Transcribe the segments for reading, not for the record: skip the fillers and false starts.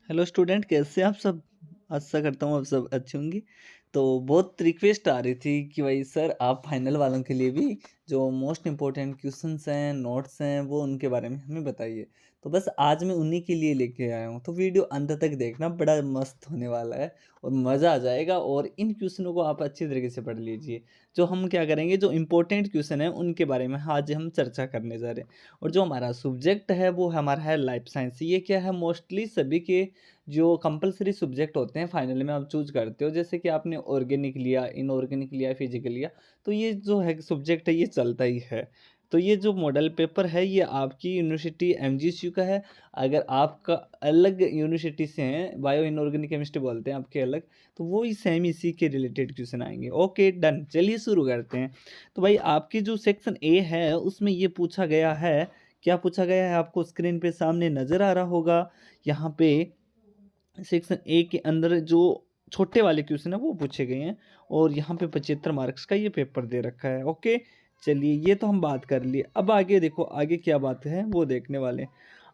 Hello student, कैसे हैं आप सब? आशा करता हूँ आप सब अच्छे होंगे। तो बहुत रिक्वेस्ट आ रही थी कि भाई सर आप फाइनल वालों के लिए भी जो मोस्ट इम्पोर्टेंट क्वेश्चंस हैं, नोट्स हैं, वो उनके बारे में हमें बताइए। तो बस आज मैं उन्हीं के लिए लेके आया हूँ। तो वीडियो अंत तक देखना, बड़ा मस्त होने वाला है और मज़ा आ जाएगा। और इन क्वेश्चनों को आप अच्छी तरीके से पढ़ लीजिए। जो हम क्या करेंगे, जो इम्पोर्टेंट क्वेश्चन है उनके बारे में आज हम चर्चा करने जा रहे हैं। और जो हमारा सब्जेक्ट है वो हमारा है लाइफ साइंस। ये क्या है, मोस्टली सभी के जो कंपल्सरी सब्जेक्ट होते हैं फाइनल में आप चूज करते हो। जैसे कि आपने ऑर्गेनिक लिया, इनऑर्गेनिक लिया, फिजिकल लिया, तो ये जो है सब्जेक्ट है ये चलता ही है। तो ये जो मॉडल पेपर है ये आपकी यूनिवर्सिटी एमजीएसयू का है। अगर आपका अलग यूनिवर्सिटी से हैं, बायो इनऑर्गेनिक केमिस्ट्री बोलते हैं आपके अलग, तो वो ही सेम इसी के रिलेटेड क्वेश्चन आएंगे। ओके डन, चलिए शुरू करते हैं। तो भाई आपकी जो सेक्शन ए है उसमें ये पूछा गया है। क्या पूछा गया है आपको स्क्रीन पे सामने नजर आ रहा होगा। यहाँ पे सेक्शन ए के अंदर जो छोटे वाले क्वेश्चन है वो पूछे गए हैं। और यहाँ पे 75 मार्क्स का ये पेपर दे रखा है। ओके, चलिए ये तो हम बात कर लिए। अब आगे देखो, आगे क्या बात है वो देखने वाले हैं।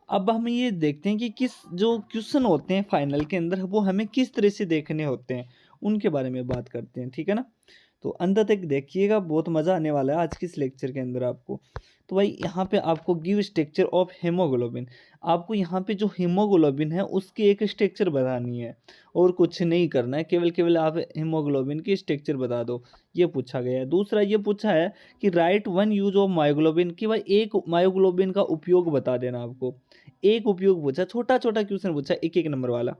अब हम ये देखते हैं कि किस जो क्वेश्चन होते हैं फाइनल के अंदर वो हमें किस तरह से देखने होते हैं, उनके बारे में बात करते हैं। ठीक है ना? तो अंत तक देखिएगा, बहुत मज़ा आने वाला है आज की इस लेक्चर के अंदर आपको। तो भाई यहाँ पे आपको गिव स्ट्रक्चर ऑफ हेमोग्लोबिन, आपको यहाँ पे जो हीमोग्लोबिन है उसकी एक स्ट्रक्चर बतानी है और कुछ नहीं करना है। केवल केवल आप हीमोग्लोबिन की स्ट्रक्चर बता दो, ये पूछा गया है। दूसरा ये पूछा है कि right one use of myoglobin, कि भाई एक मायोग्लोबिन का उपयोग बता देना आपको। एक उपयोग पूछा, छोटा छोटा क्वेश्चन पूछा, एक एक नंबर वाला।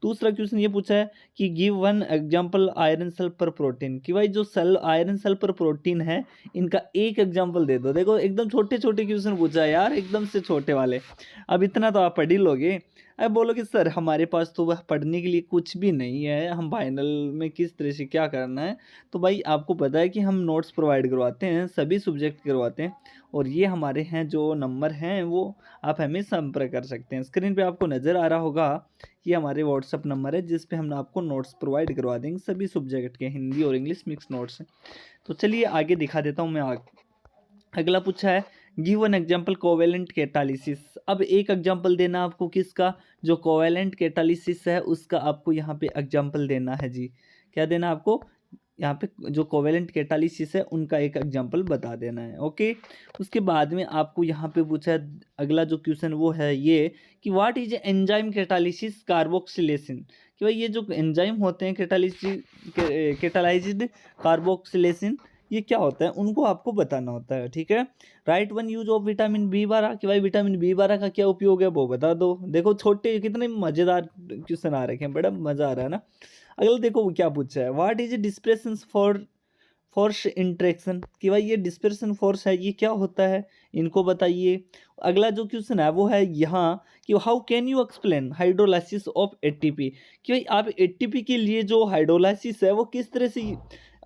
दूसरा क्वेश्चन ये पूछा है कि give one example iron sulphur protein, कि भाई जो आयरन सल्फर प्रोटीन है इनका एक एग्जाम्पल दे दो। देखो एकदम छोटे छोटे क्वेश्चन पूछा है यार, एकदम से छोटे वाले। अब इतना तो आप पढ़ ही लोगे। अब बोलोगे सर हमारे पास तो वह पढ़ने के लिए कुछ भी नहीं है, हम फाइनल में किस तरह से क्या करना है। तो भाई आपको पता है कि हम नोट्स प्रोवाइड करवाते हैं, सभी सब्जेक्ट करवाते हैं। और ये हमारे हैं जो नंबर हैं वो आप हमें संपर्क कर सकते हैं। स्क्रीन पे आपको नज़र आ रहा होगा, ये हमारे व्हाट्सअप नंबर है जिस पे हम आपको नोट्स प्रोवाइड करवा देंगे, सभी सब्जेक्ट के हिंदी और इंग्लिश मिक्स नोट्स हैं। तो चलिए आगे दिखा देता हूँ मैं अगला पूछा है give an example covalent catalysis. अब एक एग्जाम्पल देना आपको किसका, जो कोवेलेंट कैटालिसिस है उसका आपको यहाँ पे एग्जाम्पल देना है जी। क्या देना आपको यहाँ पे, जो कोवेलेंट कैटालिसिस है उनका एक एग्जाम्पल बता देना है। ओके, उसके बाद में आपको यहाँ पे पूछा है अगला जो क्वेश्चन वो है ये कि what is enzyme catalysis carboxylation, कि भाई ये जो एंजाइम होते हैं कैटालाइज्ड कार्बोक्सिलेशन, ये क्या होता है उनको आपको बताना होता है। ठीक है, right one use of vitamin B 12, कि भाई विटामिन बी 12 का क्या उपयोग है वो बता दो। देखो छोटे कितने मज़ेदार क्वेश्चन आ रखे हैं, बड़ा मज़ा आ रहा है ना। अगला देखो वो क्या पूछा है, what is displacement for force interaction, कि भाई ये डिस्पर्सन फोर्स है ये क्या होता है, इनको बताइए। अगला जो क्वेश्चन है वो है यहाँ कि how can you explain hydrolysis of ATP, कि भाई आप एटीपी के लिए जो हाइड्रोलाइसिस है वो किस तरह से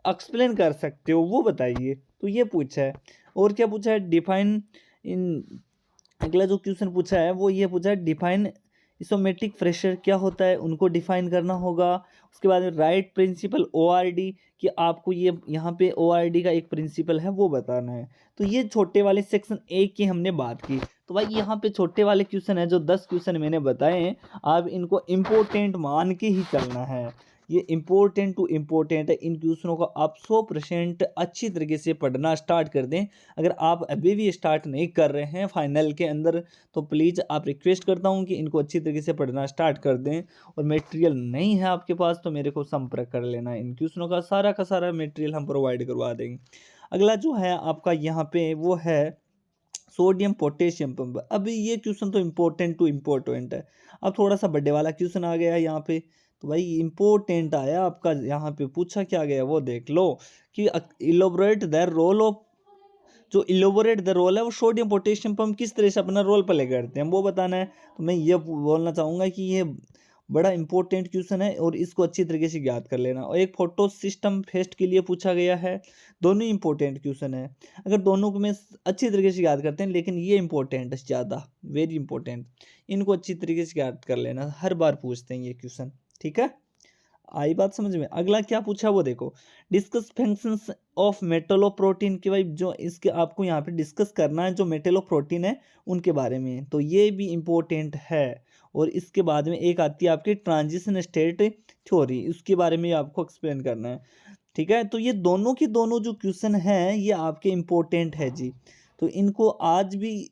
एक्सप्लेन कर सकते हो वो बताइए। तो ये पूछा है। और क्या पूछा है, डिफाइन इन, अगला जो क्वेश्चन पूछा है वो ये पूछा है डिफाइन इसोमेट्रिक प्रेशर क्या होता है, उनको डिफाइन करना होगा। उसके बाद में राइट प्रिंसिपल ओआरडी, कि आपको ये यहाँ पे ओआरडी का एक प्रिंसिपल है वो बताना है। तो ये छोटे वाले सेक्शन ए की हमने बात की। तो भाई यहाँ पे छोटे वाले क्वेश्चन है, जो 10 क्वेश्चन मैंने बताए हैं, आप इनको इम्पोर्टेंट मान के ही चलना है। ये इम्पोर्टेंट टू इम्पोर्टेंट है, इन क्वेश्चनों को आप 100% अच्छी तरीके से पढ़ना स्टार्ट कर दें। अगर आप अभी भी स्टार्ट नहीं कर रहे हैं फाइनल के अंदर, तो प्लीज़ आप रिक्वेस्ट करता हूं कि इनको अच्छी तरीके से पढ़ना स्टार्ट कर दें। और मटेरियल नहीं है आपके पास तो मेरे को संपर्क कर लेना, इन क्वेश्चनों का सारा मटेरियल हम प्रोवाइड करवा देंगे। अगला जो है आपका यहाँ पे वो है सोडियम पोटेशियम पंप। अब ये क्वेश्चन तो इम्पोर्टेंट टू इम्पोर्टेंट है। अब थोड़ा सा बड़े वाला क्वेश्चन आ गया है यहाँ पे। तो भाई इम्पोर्टेंट आया आपका, यहाँ पे पूछा क्या गया वो देख लो कि इलोबरेट द रोल ऑफ, जो इलोबोरेट द रोल है वो सोडियम पोटेशियम पंप किस तरह से अपना रोल प्ले करते हैं वो बताना है। तो मैं ये बोलना चाहूँगा कि ये बड़ा इंपॉर्टेंट क्वेश्चन है और इसको अच्छी तरीके से याद कर लेना। और एक फोटो सिस्टम फेस्ट के लिए पूछा गया है। दोनों इंपॉर्टेंट क्वेश्चन है, अगर दोनों को में अच्छी तरीके से याद करते हैं, लेकिन ये इंपॉर्टेंट है ज़्यादा, वेरी इंपॉर्टेंट। इनको अच्छी तरीके से याद कर लेना, हर बार पूछते हैं ये क्वेश्चन। ठीक है, आई बात समझ में? अगला क्या पूछा वो देखो, डिस्कस फंक्शंस ऑफ मेटलोप्रोटीन कि भाई जो इसके आपको यहाँ पे डिस्कस करना है जो मेटलोप्रोटीन है उनके बारे में, तो ये भी इम्पोर्टेंट है। और इसके बाद में एक आती है आपकी ट्रांजिशन स्टेट थ्योरी, उसके बारे में आपको एक्सप्लेन करना है। ठीक है, तो ये दोनों की दोनों जो क्वेश्चन हैं ये आपके इम्पोर्टेंट है जी। तो इनको आज भी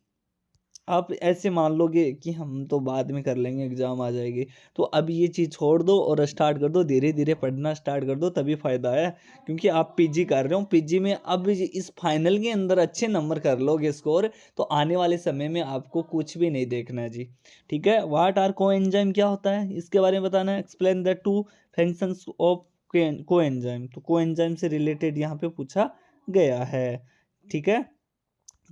आप ऐसे मान लोगे कि हम तो बाद में कर लेंगे, एग्जाम आ जाएगी, तो अब ये चीज़ छोड़ दो और स्टार्ट कर दो, धीरे धीरे पढ़ना स्टार्ट कर दो, तभी फायदा है। क्योंकि आप पीजी कर रहे हो, पीजी में अब इस फाइनल के अंदर अच्छे नंबर कर लोगे स्कोर, तो आने वाले समय में आपको कुछ भी नहीं देखना है जी। ठीक है, व्हाट आर कोएंजाइम क्या होता है इसके बारे में बताना है। Explain the two functions of coenzyme, तो कोएंजाइम से रिलेटेड यहाँ पे पूछा गया है। ठीक है,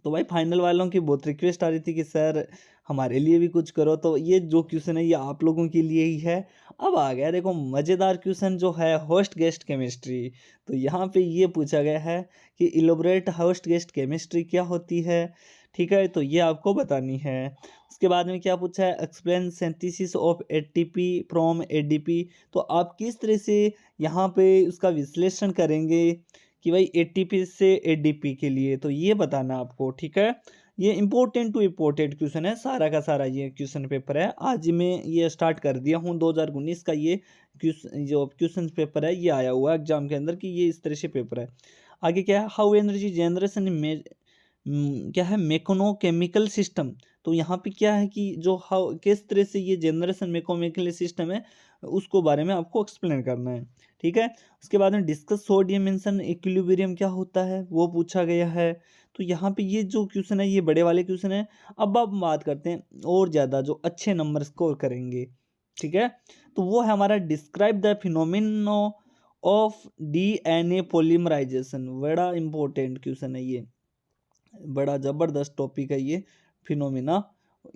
तो भाई फाइनल वालों की बहुत रिक्वेस्ट आ रही थी कि सर हमारे लिए भी कुछ करो, तो ये जो क्वेश्चन है ये आप लोगों के लिए ही है। अब आ गया देखो मज़ेदार क्वेश्चन जो है होस्ट गेस्ट केमिस्ट्री। तो यहाँ पे ये पूछा गया है कि इलोबरेट होस्ट गेस्ट केमिस्ट्री क्या होती है। ठीक है, तो ये आपको बतानी है। उसके बाद में क्या पूछा है, explain synthesis of ATP from ADP. तो आप किस तरह से यहाँ पे उसका विश्लेषण करेंगे कि भाई एटीपी से एडीपी के लिए, तो ये बताना आपको। ठीक है, ये इंपॉर्टेंट टू इम्पोर्टेंट क्वेश्चन है, सारा का सारा ये क्वेश्चन पेपर है। आज मैं ये स्टार्ट कर दिया हूँ 2019 का, ये जो क्वेश्चन पेपर है ये आया हुआ है एग्जाम के अंदर कि ये इस तरह से पेपर है। आगे क्या है, हाउ एनर्जी जनरेशन में क्या है मेकोनोकेमिकल सिस्टम। तो यहाँ पे क्या है कि जो हाउ किस तरह से ये जनरेशन मेकोनोकेमिकल सिस्टम है उसको बारे में आपको एक्सप्लेन करना है। ठीक है, उसके बाद में डिस्कस सोडियम मेंशन इक्विलिब्रियम क्या होता है वो पूछा गया है। तो यहाँ पे ये जो क्वेश्चन है ये बड़े वाले क्वेश्चन है। अब आप बात करते हैं और ज़्यादा जो अच्छे नंबर स्कोर करेंगे। ठीक है, तो वो है हमारा describe the phenomenon of DNA polymerization. बड़ा इंपॉर्टेंट क्वेश्चन है ये, बड़ा ज़बरदस्त टॉपिक है ये फिनोमिना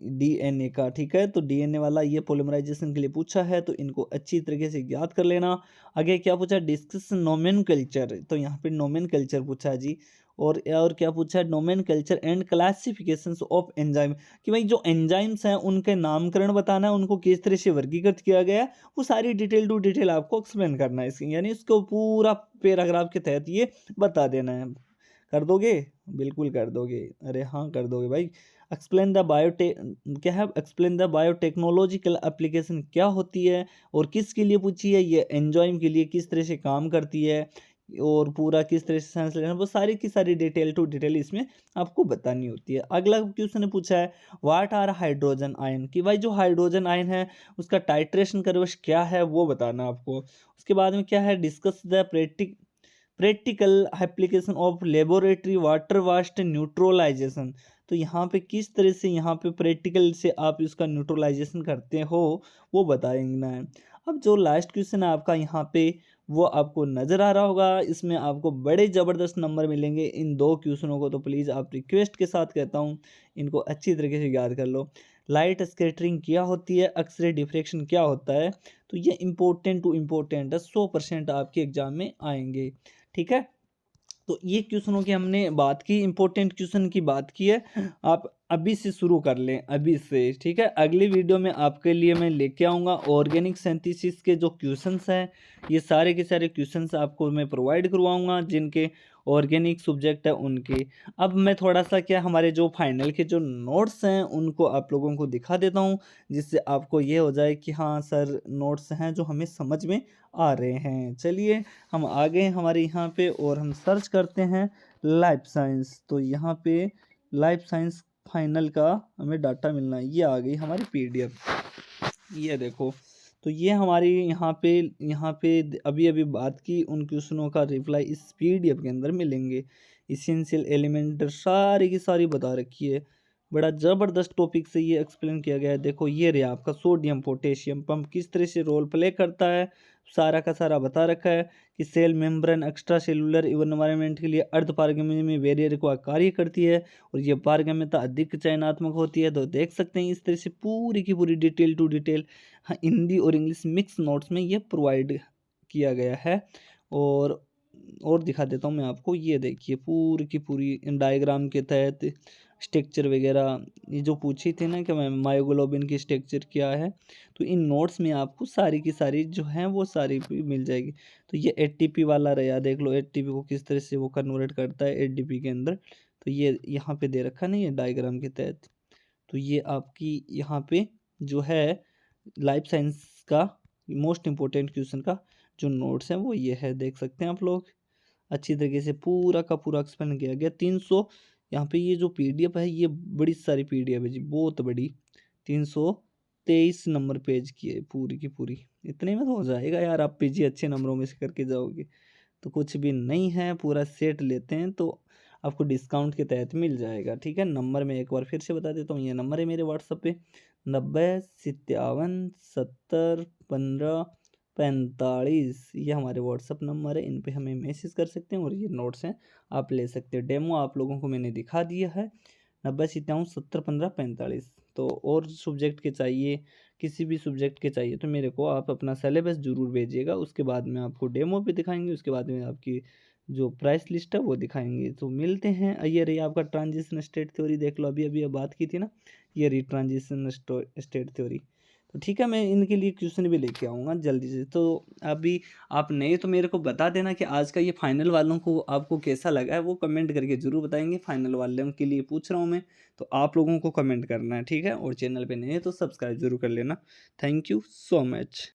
डीएनए का। ठीक है, तो डीएनए वाला ये पॉलीमराइजेशन के लिए पूछा है, तो इनको अच्छी तरीके से याद कर लेना। आगे क्या पूछा, डिस्कस नोमेनकल्चर। तो यहाँ पे नोमेनकल्चर पूछा है जी। और क्या पूछा है, nomenclature and classifications of enzyme. कि भाई जो एंजाइम्स हैं उनके नामकरण बताना है, उनको किस तरह से वर्गीकृत किया गया है, वो सारी डिटेल टू डिटेल आपको एक्सप्लेन करना है इसकी, यानी इसको पूरा पैराग्राफ के तहत ये बता देना है। कर दोगे? बिल्कुल कर दोगे, अरे हाँ कर दोगे भाई। एक्सप्लेन द बायोटेक क्या है, एक्सप्लेन द बायोटेक्नोलॉजिकल एप्लीकेशन क्या होती है और किसके लिए पूछी है, ये एंजाइम के लिए किस तरह से काम करती है और पूरा किस तरह से साइंस लेना, वो सारी की सारी डिटेल टू डिटेल इसमें आपको बतानी होती है। अगला क्वेश्चन ने पूछा है व्हाट आर हाइड्रोजन आयन। कि भाई जो हाइड्रोजन आयन है उसका टाइट्रेशन कर्व क्या है वो बताना आपको। उसके बाद में क्या है, discuss the practical application of laboratory water waste neutralisation. तो यहाँ पे किस तरह से यहाँ पे प्रैक्टिकल से आप इसका न्यूट्रलाइजेशन करते हो वो बताएंगे है। अब जो लास्ट क्वेश्चन है आपका यहाँ पे वो आपको नज़र आ रहा होगा, इसमें आपको बड़े ज़बरदस्त नंबर मिलेंगे इन दो क्वेश्चनों को, तो प्लीज़ आप रिक्वेस्ट के साथ कहता हूँ इनको अच्छी तरीके से याद कर लो। लाइट स्कैटरिंग क्या होती है, एक्सरे डिफ्रेक्शन क्या होता है। तो ये इंपॉर्टेंट टू इम्पोर्टेंट है, 100% आपके एग्जाम में आएंगे। ठीक है, तो ये क्वेश्चनों की हमने बात की, इंपॉर्टेंट क्वेश्चन की बात की है। आप अभी से शुरू कर लें, अभी से। ठीक है, अगली वीडियो में आपके लिए मैं लेके आऊँगा ऑर्गेनिक सिंथेसिस के जो क्वेश्चंस हैं, ये सारे के सारे क्वेश्चंस आपको मैं प्रोवाइड करवाऊँगा जिनके ऑर्गेनिक सब्जेक्ट है उनके। अब मैं थोड़ा सा क्या हमारे जो फाइनल के जो नोट्स हैं उनको आप लोगों को दिखा देता हूँ, जिससे आपको ये हो जाए कि हाँ सर नोट्स हैं जो हमें समझ में आ रहे हैं। चलिए हम आ गए हमारे यहाँ पे और हम सर्च करते हैं लाइफ साइंस। तो यहाँ पे लाइफ साइंस फाइनल का हमें डाटा मिलना है, ये आ गई हमारी पीडीएफ, ये देखो। तो ये हमारी यहाँ पे अभी अभी बात की उन क्वेश्चनों का रिप्लाई इस पीडीएफ के अंदर मिलेंगे। इसेंशियल एलिमेंट सारी की सारी बता रखी है, बड़ा ज़बरदस्त टॉपिक से ये एक्सप्लेन किया गया है। देखो ये रहा आपका सोडियम पोटेशियम पंप किस तरह से रोल प्ले करता है, सारा का सारा बता रखा है कि cell membrane extracellular environment के लिए अर्ध पारगम्य बैरियर को कार्य करती है और ये पारगम्यता अधिक चयनात्मक होती है। तो देख सकते हैं इस तरह से पूरी की पूरी डिटेल टू डिटेल हिंदी और इंग्लिश मिक्स नोट्स में ये प्रोवाइड किया गया है। और दिखा देता हूँ मैं आपको, ये देखिए पूरी की पूरी डायग्राम के तहत स्ट्रक्चर वगैरह ये जो पूछी थी ना कि मैं मायोग्लोबिन की स्ट्रक्चर क्या है, तो इन नोट्स में आपको सारी की सारी जो हैं वो सारी भी मिल जाएगी। तो ये एटीपी वाला रहा, देख लो एटीपी को किस तरह से वो कन्वर्ट करता है एडीपी के अंदर। तो ये यहाँ पे दे रखा नहीं है डायग्राम के तहत। तो ये आपकी यहाँ पे जो है लाइफ साइंस का मोस्ट इम्पोर्टेंट क्वेश्चन का जो नोट्स हैं वो ये है, देख सकते हैं आप लोग। अच्छी तरीके से पूरा का पूरा एक्सप्लेन किया गया। 300 यहाँ पे ये जो पीडीएफ है ये बड़ी सारी पीडीएफ है जी, बहुत बड़ी। 323 नंबर पेज की है पूरी की पूरी। इतने में तो हो जाएगा यार, आप पीजी अच्छे नंबरों में से करके जाओगे। तो कुछ भी नहीं है, पूरा सेट लेते हैं तो आपको डिस्काउंट के तहत मिल जाएगा। ठीक है, नंबर मैं एक बार फिर से बता देता हूँ, ये नंबर है मेरे व्हाट्सएप पे 90 57 70 15 45। ये हमारे व्हाट्सअप नंबर है, इन पे हमें मैसेज कर सकते हैं और ये नोट्स हैं आप ले सकते हैं। डेमो आप लोगों को मैंने दिखा दिया है। 90 57 70 15 45। तो और सब्जेक्ट के चाहिए, किसी भी सब्जेक्ट के चाहिए तो मेरे को आप अपना सिलेबस ज़रूर भेजिएगा। उसके बाद में आपको डेमो भी दिखाएंगे, उसके बाद में आपकी जो प्राइस लिस्ट है वो दिखाएंगे। तो मिलते हैं। ये रही आपका ट्रांजिशन स्टेट थ्योरी, देख लो अभी अभी बात की थी ना, ये रही ट्रांजिशन स्टेट थ्योरी। तो ठीक है, मैं इनके लिए क्वेश्चन भी लेके आऊँगा जल्दी से। तो अभी आप नए तो मेरे को बता देना कि आज का ये फाइनल वालों को आपको कैसा लगा है, वो कमेंट करके ज़रूर बताएंगे। फाइनल वालों के लिए पूछ रहा हूँ मैं, तो आप लोगों को कमेंट करना है, ठीक है। और चैनल पे नए हैं तो सब्सक्राइब ज़रूर कर लेना। Thank you so much.